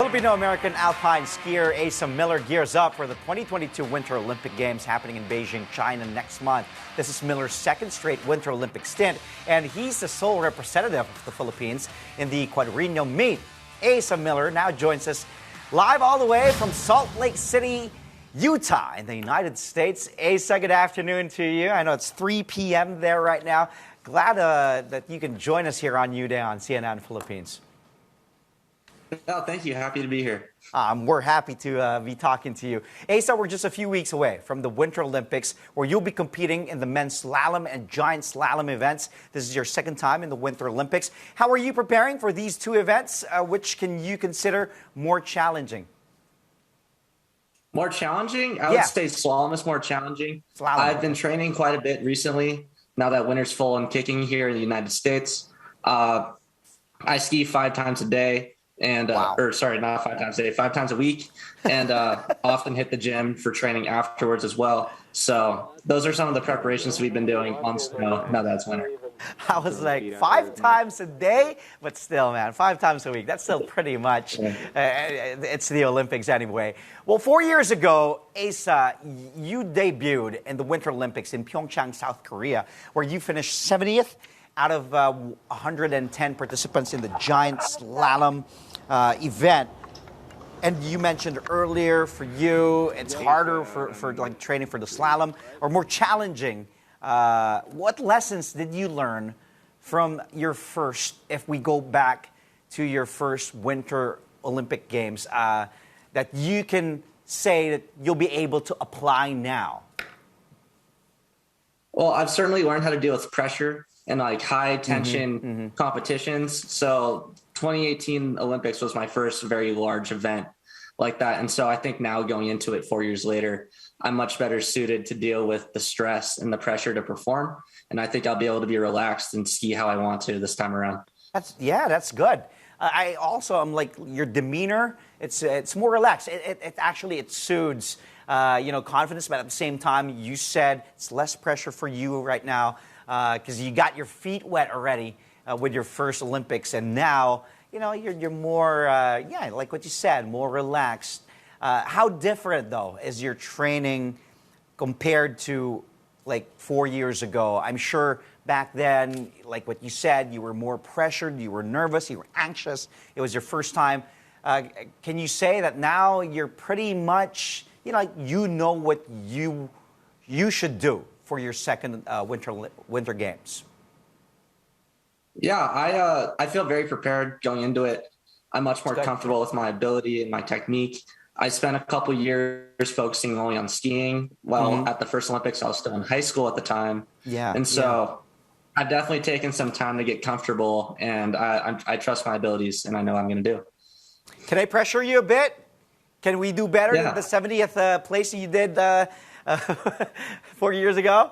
Filipino-American alpine skier Asa Miller gears up for the 2022 Winter Olympic Games happening in Beijing, China next month. This is Miller's second straight Winter Olympic stint, and he's the sole representative of the Philippines in the quadrennial meet. Asa Miller now joins us live all the way from Salt Lake City, Utah in the United States. Asa, good afternoon to you. I know it's 3 p.m. there right now. Glad that you can join us here on U-Day on CNN Philippines. Oh, thank you. Happy to be here. We're happy to be talking to you. Asa, we're just a few weeks away from the Winter Olympics, where you'll be competing in the men's slalom and giant slalom events. This is your second time in the Winter Olympics. How are you preparing for these two events? Which can you consider more challenging? More challenging? I would say slalom is more challenging. Slalom. I've been training quite a bit recently, now that winter's full and kicking here in the United States. I ski 5 times a day. And not 5 times a day, 5 times a week, and often hit the gym for training afterwards as well. So those are some of the preparations we've been doing on snow now that it's winter. I was like 5 times a day, but still, man, 5 times a week. That's still pretty much. It's the Olympics anyway. Well, 4 years ago, Asa, you debuted in the Winter Olympics in Pyeongchang, South Korea, where you finished 70th out of 110 participants in the giant slalom event. And you mentioned earlier, for you, it's harder for like training for the slalom, or more challenging. What lessons did you learn from your first, if we go back to your first Winter Olympic Games, that you can say that you'll be able to apply now? Well, I've certainly learned how to deal with pressure and like high tension competitions. So 2018 Olympics was my first very large event like that. And so I think now going into it 4 years later, I'm much better suited to deal with the stress and the pressure to perform. And I think I'll be able to be relaxed and ski how I want to this time around. That's good. I'm like, your demeanor, it's more relaxed. It actually soothes, confidence, but at the same time, you said it's less pressure for you right now because you got your feet wet already with your first Olympics, and now, you're more, like what you said, more relaxed. How different, though, is your training compared to, like, 4 years ago? I'm sure back then, like what you said, you were more pressured, you were nervous, you were anxious. It was your first time. Can you say that now you're pretty much, you know what you should do for your second Winter Games? Yeah, I feel very prepared going into it. I'm much more comfortable with my ability and my technique. I spent a couple years focusing only on skiing. At the first Olympics, I was still in high school at the time. And so I've definitely taken some time to get comfortable, and I trust my abilities, and I know what I'm going to do. Can I pressure you a bit? Can we do better than the 70th place you did 4 years ago?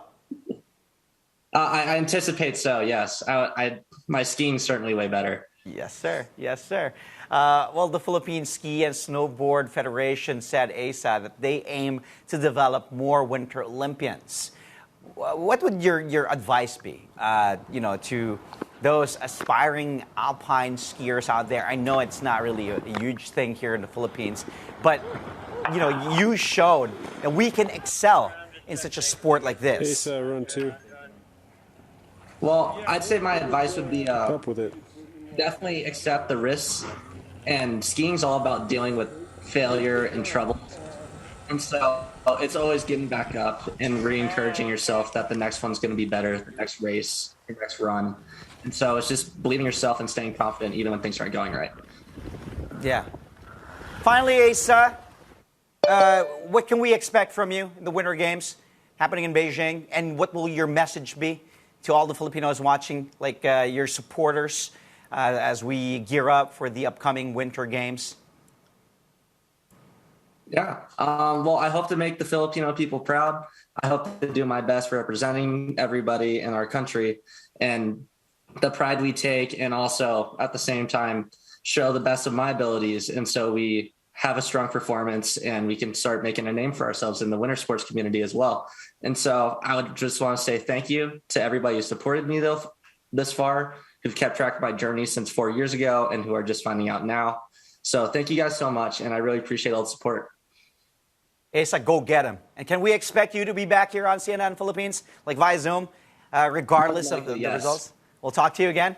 I anticipate so, yes. My skiing's certainly way better. Yes, sir. Yes, sir. Well, the Philippine Ski and Snowboard Federation said, Asa, that they aim to develop more Winter Olympians. What would your advice be, to those aspiring alpine skiers out there? I know it's not really a huge thing here in the Philippines, but, you showed that we can excel in such a sport like this. Asa, run 2. Well, I'd say my advice would be up with it. Definitely accept the risks. And skiing's all about dealing with failure and trouble. And so it's always getting back up and re-encouraging yourself that the next one's going to be better, the next race, the next run. And so it's just believing yourself and staying confident even when things aren't going right. Yeah. Finally, Asa, what can we expect from you in the Winter Games happening in Beijing? And what will your message be to all the Filipinos watching, like your supporters, as we gear up for the upcoming Winter Games? Yeah. Well, I hope to make the Filipino people proud. I hope to do my best representing everybody in our country and the pride we take, and also at the same time show the best of my abilities. And so we have a strong performance and we can start making a name for ourselves in the winter sports community as well. And so I would just want to say thank you to everybody who supported me this far, who've kept track of my journey since 4 years ago and who are just finding out now. So thank you guys so much, and I really appreciate all the support. Asa, go get him. And can we expect you to be back here on CNN Philippines, like via Zoom, regardless of the Yes. results? We'll talk to you again.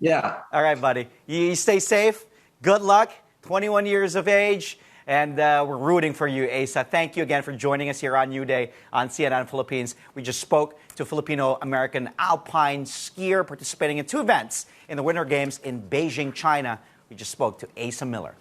Yeah. All right, buddy. You stay safe. Good luck. 21 years of age. And we're rooting for you, Asa. Thank you again for joining us here on New Day on CNN Philippines. We just spoke to Filipino-American alpine skier participating in 2 events in the Winter Games in Beijing, China. We just spoke to Asa Miller.